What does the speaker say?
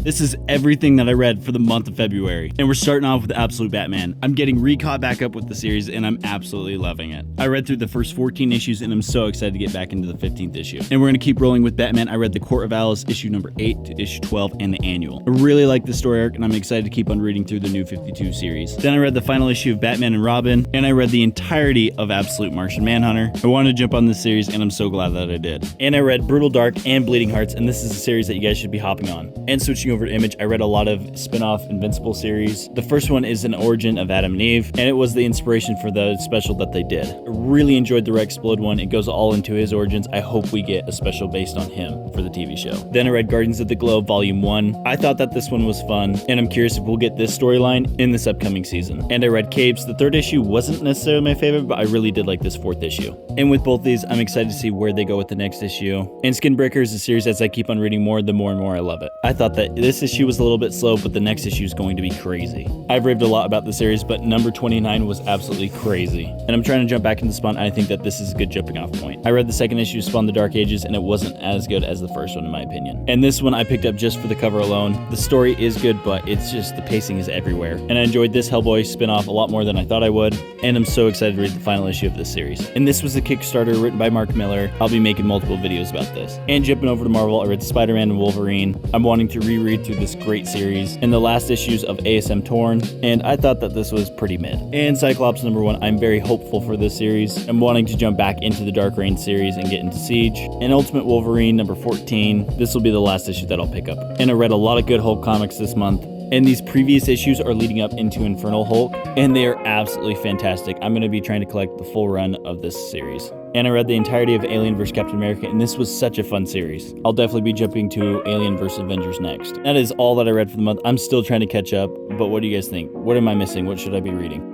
This is everything that I read for the month of February. And we're starting off with Absolute Batman. I'm getting recaught back up with the series and I'm absolutely loving it. I read through the first 14 issues and I'm so excited to get back into the 15th issue. And we're going to keep rolling with Batman. I read the Court of Alice issue number 8 to issue 12 and the annual. I really like the story arc and I'm excited to keep on reading through the New 52 series. Then I read the final issue of Batman and Robin and I read the entirety of Absolute Martian Manhunter. I wanted to jump on this series and I'm so glad that I did. And I read Brutal Dark and Bleeding Hearts, and this is a series that you guys should be hopping on. And switching over to Image, I read a lot of spin-off Invincible series. The first one is an origin of Adam and Eve, and it was the inspiration for the special that they did. I really enjoyed the Rexplode one. It goes all into his origins. I hope we get a special based on him for the TV show. Then I read Guardians of the Globe Volume 1. I thought that this one was fun, and I'm curious if we'll get this storyline in this upcoming season. And I read Capes. The third issue wasn't necessarily my favorite, but I really did like this fourth issue. And with both these, I'm excited to see where they go with the next issue. And Skinbreaker is a series, as I keep on reading more, the more and more I love it. I thought that this issue was a little bit slow, but the next issue is going to be crazy. I've raved a lot about the series, but number 29 was absolutely crazy. And I'm trying to jump back into Spawn, and I think that this is a good jumping off point. I read the second issue of Spawn the Dark Ages, and it wasn't as good as the first one in my opinion. And this one I picked up just for the cover alone. The story is good, but it's just the pacing is everywhere. And I enjoyed this Hellboy spin-off a lot more than I thought I would, and I'm so excited to read the final issue of this series. And this was a Kickstarter written by Mark Miller. I'll be making multiple videos about this. And jumping over to Marvel, I read Spider-Man and Wolverine. I'm wanting to reread through this great series and the last issues of ASM Torn, and I thought that this was pretty mid. And Cyclops number 1, I'm very hopeful for this series. I'm wanting to jump back into the Dark Reign series and get into Siege. And Ultimate Wolverine number 14, this will be the last issue that I'll pick up. And I read a lot of good Hulk comics this month. And these previous issues are leading up into Infernal Hulk, and they are absolutely fantastic. I'm going to be trying to collect the full run of this series. And I read the entirety of Alien vs. Captain America, and this was such a fun series. I'll definitely be jumping to Alien vs. Avengers next. That is all that I read for the month. I'm still trying to catch up, but what do you guys think? What am I missing? What should I be reading?